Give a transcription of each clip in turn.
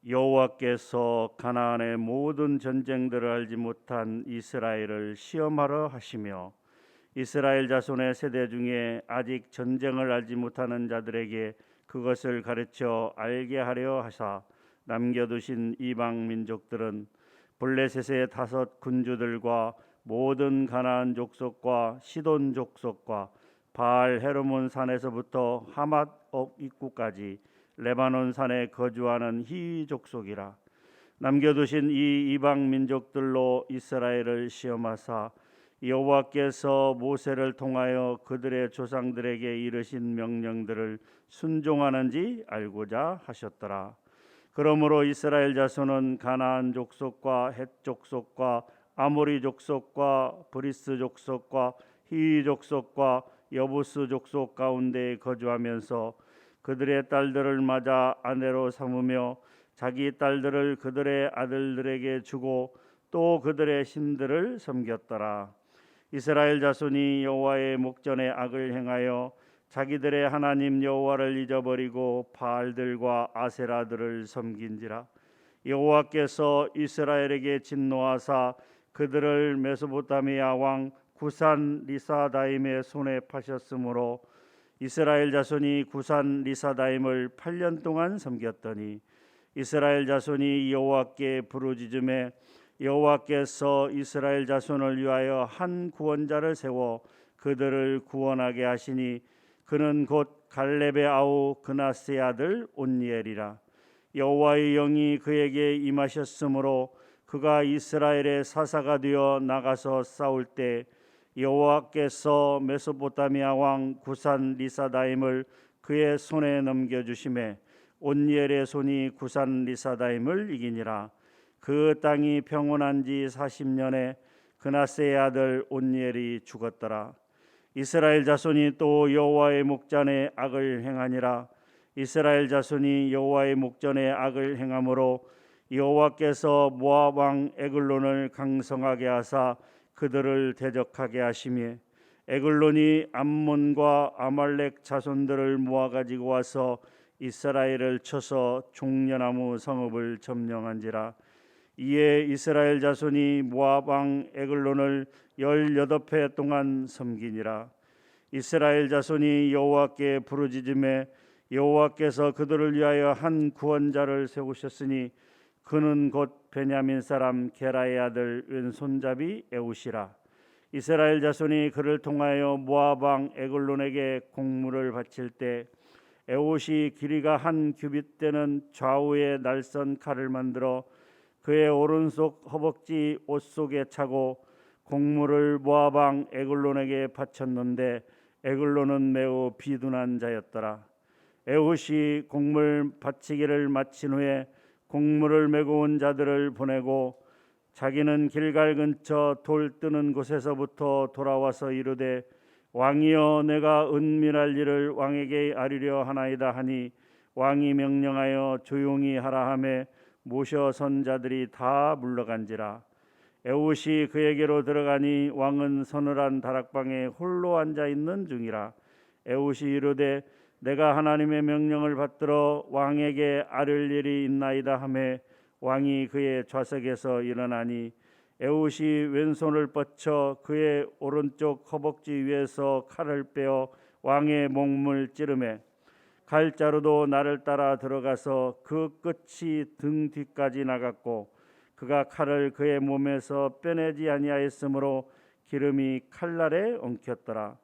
여호와께서 가나안의 모든 전쟁들을 알지 못한 이스라엘을 시험하러 하시며 이스라엘 자손의 세대 중에 아직 전쟁을 알지 못하는 자들에게 그것을 가르쳐 알게 하려 하사 남겨두신 이방 민족들은 블레셋의 5 군주들과 모든 가나안 족속과 시돈 족속과 바알 헤르몬 산에서부터 하맛 입구까지 레바논 산에 거주하는 히위 족속이라. 남겨두신 이 이방 민족들로 이스라엘을 시험하사 여호와께서 모세를 통하여 그들의 조상들에게 이르신 명령들을 순종하는지 알고자 하셨더라. 그러므로 이스라엘 자손은 가나안 족속과 헷 족속과 아모리 족속과 브리스 족속과 히위 족속과 여부스 족속 가운데 거주하면서 그들의 딸들을 맞아 아내로 삼으며 자기 딸들을 그들의 아들들에게 주고 또 그들의 신들을 섬겼더라. 이스라엘 자손이 여호와의 목전에 악을 행하여 자기들의 하나님 여호와를 잊어버리고 바알들과 아세라들을 섬긴지라. 여호와께서 이스라엘에게 진노하사 그들을 메소포타미아 왕 구산 리사다임의 손에 파셨으므로 이스라엘 자손이 구산 리사다임을 8년 동안 섬겼더니 이스라엘 자손이 여호와께 부르짖음에 여호와께서 이스라엘 자손을 위하여 한 구원자를 세워 그들을 구원하게 하시니 그는 곧 갈렙의 아우 그나스의 아들 온니엘이라. 여호와의 영이 그에게 임하셨으므로 그가 이스라엘의 사사가 되어 나가서 싸울 때 여호와께서 메소포타미아 왕 구산 리사다임을 그의 손에 넘겨주심에 온니엘의 손이 구산 리사다임을 이기니라. 그 땅이 평온한 지 40년에 그나스의 아들 온니엘이 죽었더라. 이스라엘 자손이 또 여호와의 목전에 악을 행하니라. 이스라엘 자손이 여호와의 목전에 악을 행함으로 여호와께서 모압 왕 에글론을 강성하게 하사 그들을 대적하게 하시며 에글론이 암몬과 아말렉 자손들을 모아 가지고 와서 이스라엘을 쳐서 종려나무 성읍을 점령한지라. 이에 이스라엘 자손이 모압 왕 에글론을 18해 동안 섬기니라. 이스라엘 자손이 여호와께 부르짖음에 여호와께서 그들을 위하여 한 구원자를 세우셨으니 그는 곧 베냐민 사람 게라의 아들 왼손잡이 에웃이라. 이스라엘 자손이 그를 통하여 모압 왕 에글론에게 공물을 바칠 때 에웃이 길이가 한 규빗 되는 좌우의 날선 칼을 만들어 그의 오른손 허벅지 옷 속에 차고 공물을 모압 왕 에글론에게 바쳤는데 에글론은 매우 비둔한 자였더라. 에웃이 공물 바치기를 마친 후에 공물을 메고 온 자들을 보내고 자기는 길갈 근처 돌 뜨는 곳에서부터 돌아와서 이르되 왕이여 내가 은밀할 일을 왕에게 아뢰려 하나이다 하니 왕이 명령하여 조용히 하라 하매 모셔 선 자들이 다 물러간지라. 에웃이 그에게로 들어가니 왕은 서늘한 다락방에 홀로 앉아 있는 중이라. 에웃이 이르되 내가 하나님의 명령을 받들어 왕에게 아뢰 일이 있나이다 하매 왕이 그의 좌석에서 일어나니 에웃이 왼손을 뻗쳐 그의 오른쪽 허벅지 위에서 칼을 빼어 왕의 목을 찌르매 칼자루도 나를 따라 들어가서 그 끝이 등 뒤까지 나갔고 그가 칼을 그의 몸에서 빼내지 아니하였으므로 기름이 칼날에 엉켰더라.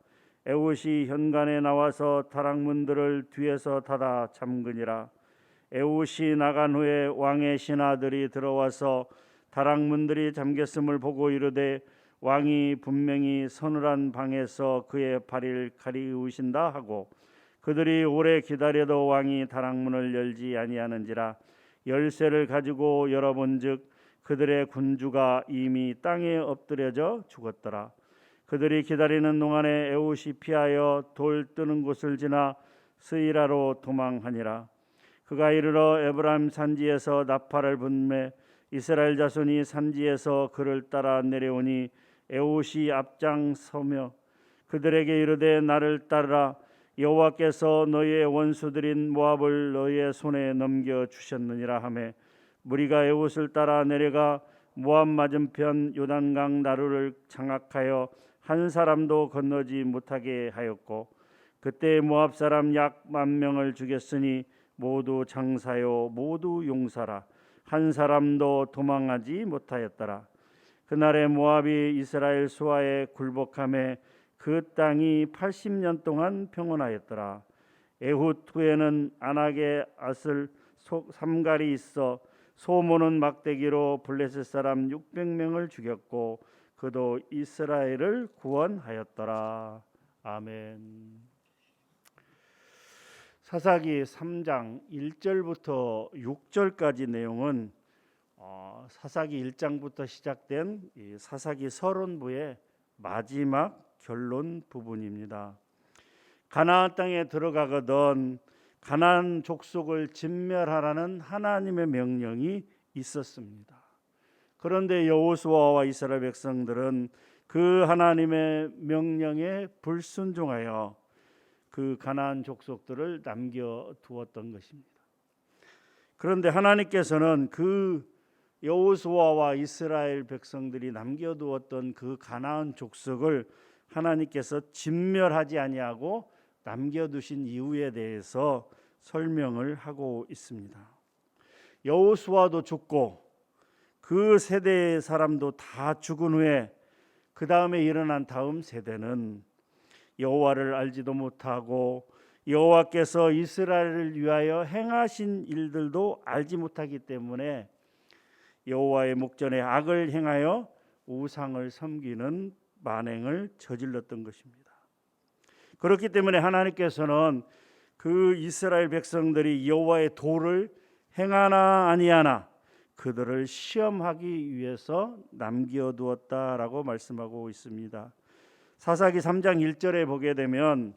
에웃이 현관에 나와서 다락문들을 뒤에서 닫아 잠그니라. 에웃이 나간 후에 왕의 신하들이 들어와서 다락문들이 잠겼음을 보고 이르되 왕이 분명히 서늘한 방에서 그의 발을 가리우신다 하고 그들이 오래 기다려도 왕이 다락문을 열지 아니하는지라. 열쇠를 가지고 열어본즉 그들의 군주가 이미 땅에 엎드려져 죽었더라. 그들이 기다리는 동안에 에웃이 피하여 돌 뜨는 곳을 지나 스이라로 도망하니라. 그가 이르러 에브라임 산지에서 나팔을 분매 이스라엘 자손이 산지에서 그를 따라 내려오니 에웃이 앞장서며 그들에게 이르되 나를 따르라. 여호와께서 너희의 원수들인 모압을 너희의 손에 넘겨 주셨느니라 하매 무리가 에봇을 따라 내려가 모압 맞은편 요단강 나루를 장악하여 한 사람도 건너지 못하게 하였고, 그때 모압 사람 약 10,000명을 죽였으니 모두 장사요 모두 용사라. 한 사람도 도망하지 못하였더라. 그날에 모압이 이스라엘 수하에 굴복함에 그 땅이 80년 동안 평온하였더라. 에훗 후에는 안악에 아슬 삼갈이 있어 소모는 막대기로 블레셋 사람 600명을 죽였고 그도 이스라엘을 구원하였더라. 아멘. 사사기 3장 1절부터 6절까지 내용은 사사기 1장부터 시작된 이 사사기 서론부의 마지막 결론 부분입니다. 가나안 땅에 들어가거든 가나안 족속을 진멸하라는 하나님의 명령이 있었습니다. 그런데 여호수아와 이스라엘 백성들은 그 하나님의 명령에 불순종하여 그 가나안 족속들을 남겨두었던 것입니다. 그런데 하나님께서는 그 여호수아와 이스라엘 백성들이 남겨두었던 그 가나안 족속을 하나님께서 진멸하지 아니하고 남겨두신 이유에 대해서 설명을 하고 있습니다. 여호수아도 죽고 그 세대의 사람도 다 죽은 후에 그 다음에 일어난 다음 세대는 여호와를 알지도 못하고 여호와께서 이스라엘을 위하여 행하신 일들도 알지 못하기 때문에 여호와의 목전에 악을 행하여 우상을 섬기는 만행을 저질렀던 것입니다. 그렇기 때문에 하나님께서는 그 이스라엘 백성들이 여호와의 도를 행하나 아니하나 그들을 시험하기 위해서 남겨두었다라고 말씀하고 있습니다. 사사기 3장 1절에 보게 되면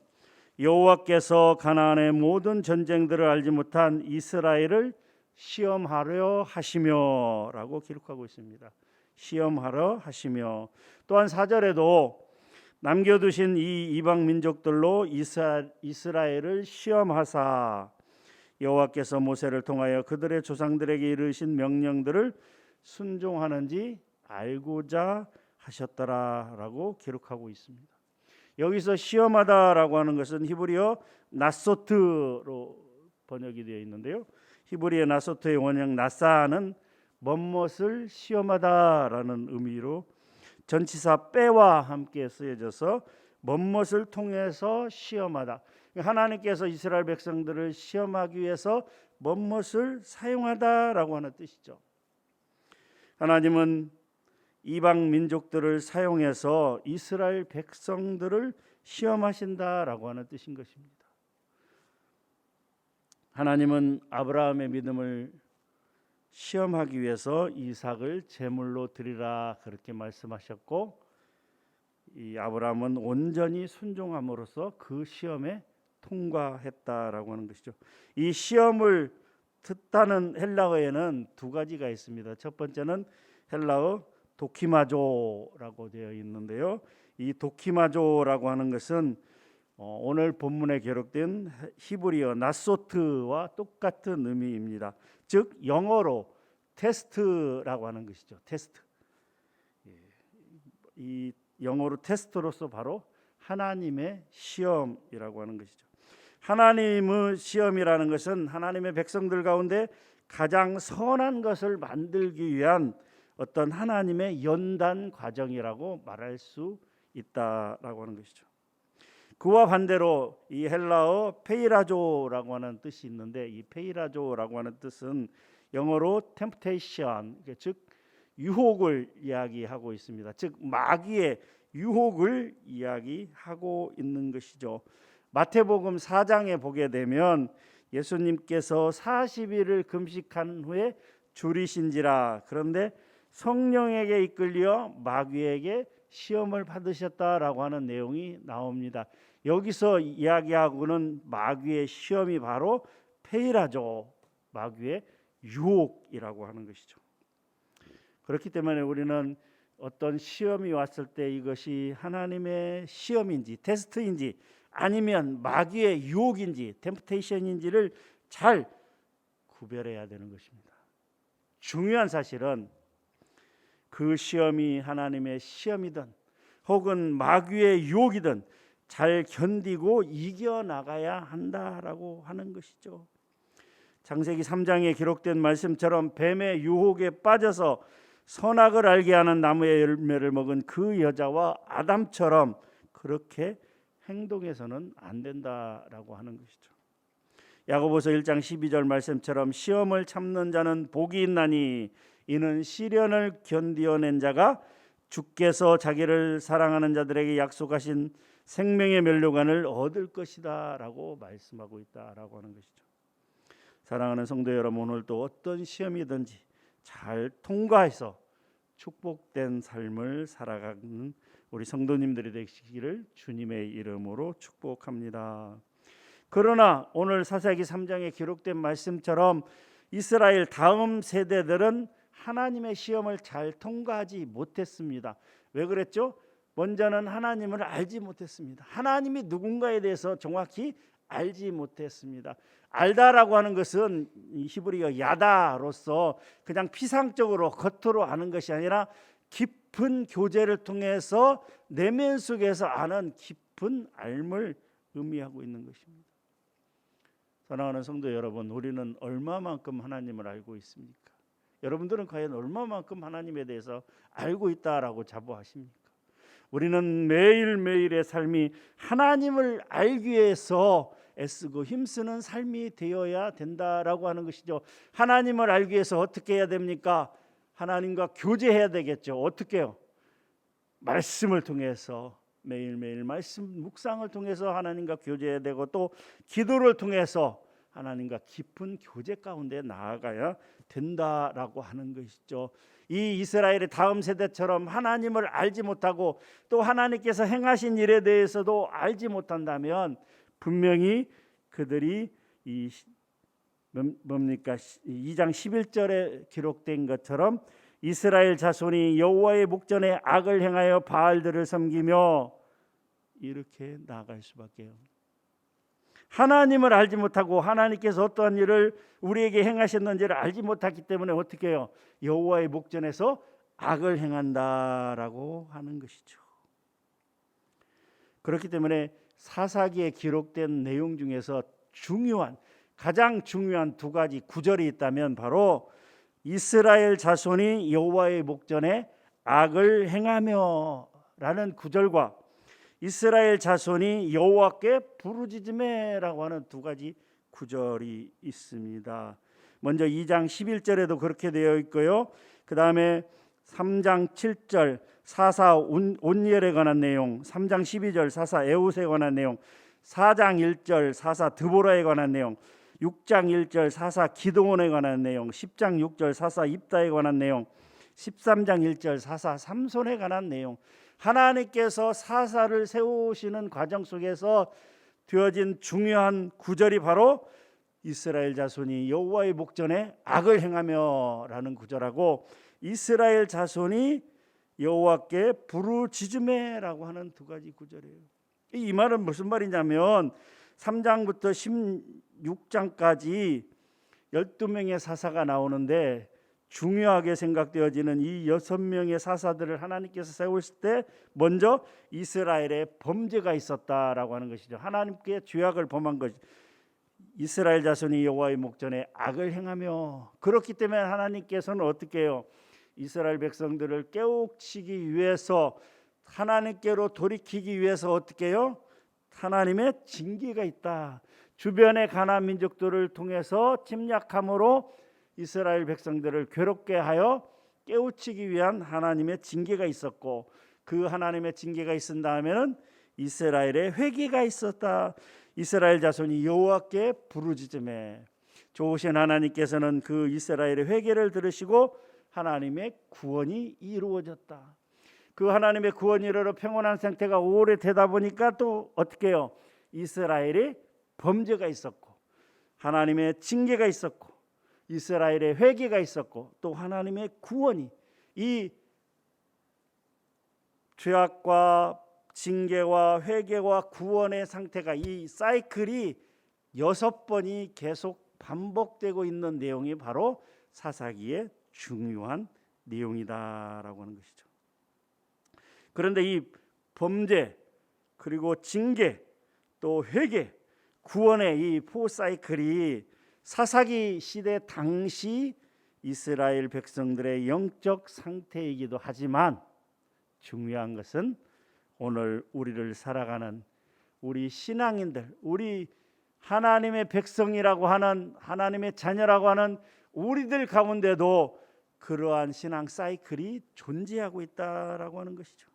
여호와께서 가나안의 모든 전쟁들을 알지 못한 이스라엘을 시험하려 하시며라고 기록하고 있습니다. 시험하려 하시며, 또한 4절에도 남겨두신 이 이방 민족들로 이스라엘을 시험하사 여호와께서 모세를 통하여 그들의 조상들에게 이르신 명령들을 순종하는지 알고자 하셨더라라고 기록하고 있습니다. 여기서 시험하다라고 하는 것은 히브리어 나소트로 번역이 되어 있는데요. 히브리어 나소트의 원형 나사는 멋뭇을 시험하다라는 의미로 전치사 빼와 함께 쓰여져서 멋뭇을 통해서 시험하다. 하나님께서 이스라엘 백성들을 시험하기 위해서 멋뭇을 사용하다라고 하는 뜻이죠. 하나님은 이방 민족들을 사용해서 이스라엘 백성들을 시험하신다라고 하는 뜻인 것입니다. 하나님은 아브라함의 믿음을 시험하기 위해서 이삭을 제물로 드리라 그렇게 말씀하셨고, 이 아브라함은 온전히 순종함으로써 그 시험에 통과했다라고 하는 것이죠. 이 시험을 듣다는 헬라어에는 두 가지가 있습니다. 첫 번째는 헬라어 도키마조라고 되어 있는데요. 이 도키마조라고 하는 것은 오늘 본문에 기록된 히브리어 나소트와 똑같은 의미입니다. 즉 영어로 테스트라고 하는 것이죠. 테스트. 이 영어로 테스트로서 바로 하나님의 시험이라고 하는 것이죠. 하나님의 시험이라는 것은 하나님의 백성들 가운데 가장 선한 것을 만들기 위한 어떤 하나님의 연단 과정이라고 말할 수 있다라고 하는 것이죠. 그와 반대로 이 헬라어 페이라조라고 하는 뜻이 있는데, 이 페이라조라고 하는 뜻은 영어로 temptation, 즉 유혹을 이야기하고 있습니다. 즉 마귀의 유혹을 이야기하고 있는 것이죠. 마태복음 4장에 보게 되면 예수님께서 40일을 금식한 후에 줄이신지라, 그런데 성령에게 이끌려 마귀에게 시험을 받으셨다라고 하는 내용이 나옵니다. 여기서 이야기하고는 마귀의 시험이 바로 페이라조, 마귀의 유혹이라고 하는 것이죠. 그렇기 때문에 우리는 어떤 시험이 왔을 때 이것이 하나님의 시험인지 테스트인지 아니면 마귀의 유혹인지 템프테이션인지를 잘 구별해야 되는 것입니다. 중요한 사실은 그 시험이 하나님의 시험이든 혹은 마귀의 유혹이든 잘 견디고 이겨나가야 한다라고 하는 것이죠. 창세기 3장에 기록된 말씀처럼 뱀의 유혹에 빠져서 선악을 알게 하는 나무의 열매를 먹은 그 여자와 아담처럼 그렇게 행동해서는 안 된다라고 하는 것이죠. 야고보서 1장 12절 말씀처럼 시험을 참는 자는 복이 있나니 이는 시련을 견디어낸 자가 주께서 자기를 사랑하는 자들에게 약속하신 생명의 면류관을 얻을 것이다 라고 말씀하고 있다라고 하는 것이죠. 사랑하는 성도 여러분, 오늘도 어떤 시험이든지 잘 통과해서 축복된 삶을 살아가는 우리 성도님들이 되시기를 주님의 이름으로 축복합니다. 그러나 오늘 사사기 3장에 기록된 말씀처럼 이스라엘 다음 세대들은 하나님의 시험을 잘 통과하지 못했습니다. 왜 그랬죠? 먼저는 하나님을 알지 못했습니다. 하나님이 누군가에 대해서 정확히 알지 못했습니다. 알다라고 하는 것은 히브리어 야다로서 그냥 피상적으로 겉으로 아는 것이 아니라 깊은 교제를 통해서 내면 속에서 아는 깊은 알을 의미하고 있는 것입니다. 사랑하는 성도 여러분, 우리는 얼마만큼 하나님을 알고 있습니까? 여러분들은 과연 얼마만큼 하나님에 대해서 알고 있다라고 자부하십니까? 우리는 매일매일의 삶이 하나님을 알기 위해서 애쓰고 힘쓰는 삶이 되어야 된다라고 하는 것이죠. 하나님을 알기 위해서 어떻게 해야 됩니까? 하나님과 교제해야 되겠죠. 어떻게요? 말씀을 통해서 매일매일 말씀 묵상을 통해서 하나님과 교제해야 되고 또 기도를 통해서 하나님과 깊은 교제 가운데 나아가야 된다라고 하는 것이죠. 이 이스라엘의 다음 세대처럼 하나님을 알지 못하고 또 하나님께서 행하신 일에 대해서도 알지 못한다면 분명히 그들이 이 뭡니까? 2장 11절에 기록된 것처럼 이스라엘 자손이 여호와의 목전에 악을 행하여 바알들을 섬기며 이렇게 나아갈 수밖에요. 하나님을 알지 못하고 하나님께서 어떠한 일을 우리에게 행하셨는지를 알지 못했기 때문에 어떻게 해요? 여호와의 목전에서 악을 행한다라고 하는 것이죠. 그렇기 때문에 사사기에 기록된 내용 중에서 가장 중요한 두 가지 구절이 있다면 바로 이스라엘 자손이 여호와의 목전에 악을 행하며 라는 구절과 이스라엘 자손이 여호와께 부르짖으매라고 하는 두 가지 구절이 있습니다. 먼저 2장 11절에도 그렇게 되어 있고요. 그 다음에 3장 7절 사사 온열에 관한 내용, 3장 12절 사사 에웃에 관한 내용, 4장 1절 사사 드보라에 관한 내용, 6장 1절 사사 기드온에 관한 내용, 10장 6절 사사 입다에 관한 내용, 13장 1절 사사 삼손에 관한 내용, 하나님께서 사사를 세우시는 과정 속에서 되어진 중요한 구절이 바로 이스라엘 자손이 여호와의 목전에 악을 행하며라는 구절하고 이스라엘 자손이 여호와께 부르짖으매라고 하는 두 가지 구절이에요. 이 말은 무슨 말이냐면 3장부터 16장까지 12명의 사사가 나오는데 중요하게 생각되어지는 이 6명의 사사들을 하나님께서 세우실 때 먼저 이스라엘에 범죄가 있었다라고 하는 것이죠. 하나님께 죄악을 범한 것. 이스라엘 자손이 여호와의 목전에 악을 행하며 그렇기 때문에 하나님께서는 어떻게 해요? 이스라엘 백성들을 깨우치기 위해서 하나님께로 돌이키기 위해서 어떻게 해요? 하나님의 징계가 있다. 주변의 가나안 민족들을 통해서 침략함으로 이스라엘 백성들을 괴롭게 하여 깨우치기 위한 하나님의 징계가 있었고 그 하나님의 징계가 있은 다음에는 이스라엘의 회개가 있었다. 이스라엘 자손이 여호와께 부르짖으매 좋으신 하나님께서는 그 이스라엘의 회개를 들으시고 하나님의 구원이 이루어졌다. 그 하나님의 구원이 이르러 평온한 상태가 오래되다 보니까 또 어떻게 해요? 이스라엘이 범죄가 있었고 하나님의 징계가 있었고 이스라엘의 회개가 있었고 또 하나님의 구원이 이 죄악과 징계와 회개와 구원의 상태가 이 사이클이 6번이 계속 반복되고 있는 내용이 바로 사사기의 중요한 내용이다라고 하는 것이죠. 그런데 이 범죄 그리고 징계 또 회개 구원의 이 포사이클이 사사기 시대 당시 이스라엘 백성들의 영적 상태이기도 하지만 중요한 것은 오늘 우리를 살아가는 우리 신앙인들, 우리 하나님의 백성이라고 하는 하나님의 자녀라고 하는 우리들 가운데도 그러한 신앙 사이클이 존재하고 있다라고 하는 것이죠.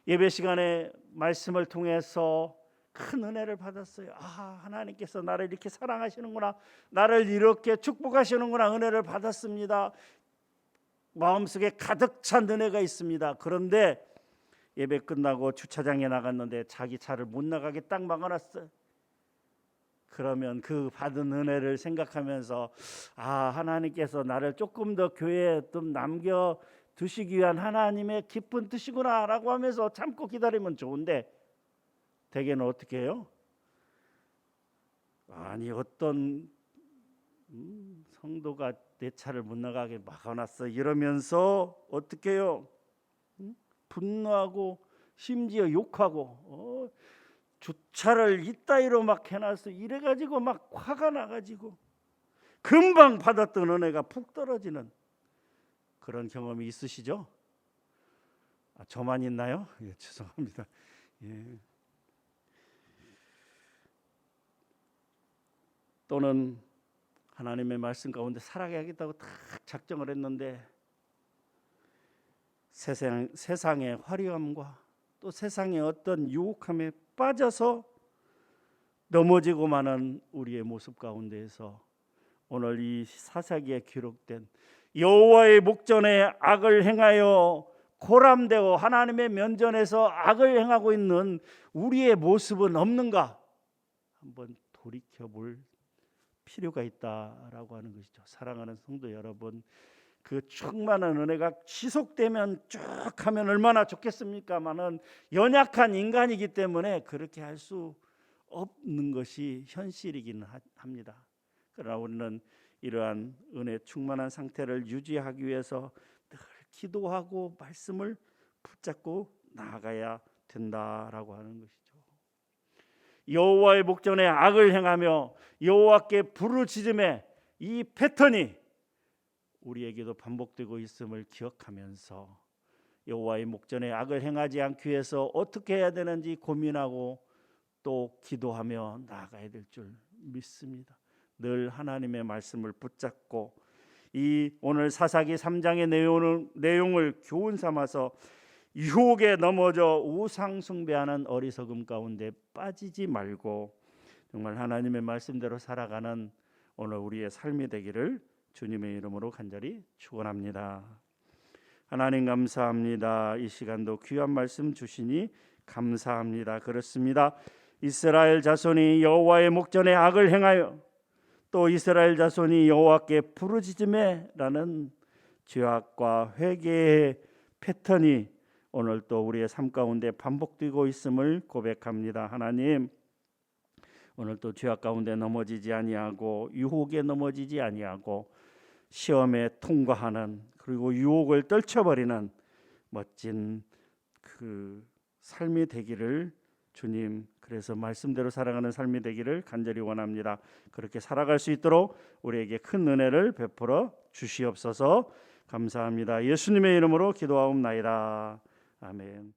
예배 시간에 말씀을 통해서 큰 은혜를 받았어요. 하나님께서 나를 이렇게 사랑하시는구나, 나를 이렇게 축복하시는구나, 은혜를 받았습니다. 마음속에 가득 찬 은혜가 있습니다. 그런데 예배 끝나고 주차장에 나갔는데 자기 차를 못 나가게 딱 막아놨어요. 그러면 그 받은 은혜를 생각하면서 하나님께서 나를 조금 더 교회에 좀 남겨 두시기 위한 하나님의 깊은 뜻이구나 라고 하면서 참고 기다리면 좋은데 대개는 어떻게 해요? 아니 어떤 성도가 내 차를 못 나가게 막아놨어 이러면서 어떻게 해요? 분노하고 심지어 욕하고 주차를 이따위로 막 해놨어 이래가지고 막 화가 나가지고 금방 받았던 은혜가 푹 떨어지는 그런 경험이 있으시죠? 저만 있나요? 예, 죄송합니다. 예. 또는 하나님의 말씀 가운데 살아가야겠다고 딱 작정을 했는데 세상의 화려함과 또 세상의 어떤 유혹함에 빠져서 넘어지고 마는 우리의 모습 가운데에서 오늘 이 사사기에 기록된 여호와의 목전에 악을 행하여 고람되고 하나님의 면전에서 악을 행하고 있는 우리의 모습은 없는가 한번 돌이켜볼 필요가 있다라고 하는 것이죠. 사랑하는 성도 여러분, 그 충만한 은혜가 지속되면 쭉 하면 얼마나 좋겠습니까마는 연약한 인간이기 때문에 그렇게 할 수 없는 것이 현실이긴 합니다. 그러나 우리는 이러한 은혜 충만한 상태를 유지하기 위해서 늘 기도하고 말씀을 붙잡고 나아가야 된다라고 하는 것이죠. 여호와의 목전에 악을 행하며 여호와께 부르짖음에 이 패턴이 우리에게도 반복되고 있음을 기억하면서 여호와의 목전에 악을 행하지 않기 위해서 어떻게 해야 되는지 고민하고 또 기도하며 나아가야 될 줄 믿습니다. 늘 하나님의 말씀을 붙잡고 이 오늘 사사기 3장의 내용을 교훈 삼아서 유혹에 넘어져 우상 숭배하는 어리석음 가운데 빠지지 말고 정말 하나님의 말씀대로 살아가는 오늘 우리의 삶이 되기를 주님의 이름으로 간절히 축원합니다. 하나님 감사합니다. 이 시간도 귀한 말씀 주시니 감사합니다. 그렇습니다. 이스라엘 자손이 여호와의 목전에 악을 행하여 또 이스라엘 자손이 여호와께 부르짖음에라는 죄악과 회개의 패턴이 오늘 또 우리의 삶 가운데 반복되고 있음을 고백합니다. 하나님, 오늘 또 죄악 가운데 넘어지지 아니하고 유혹에 넘어지지 아니하고 시험에 통과하는 그리고 유혹을 떨쳐버리는 멋진 그 삶이 되기를 주님, 그래서 말씀대로 살아가는 삶이 되기를 간절히 원합니다. 그렇게 살아갈 수 있도록 우리에게 큰 은혜를 베풀어 주시옵소서. 감사합니다. 예수님의 이름으로 기도하옵나이다. 아멘.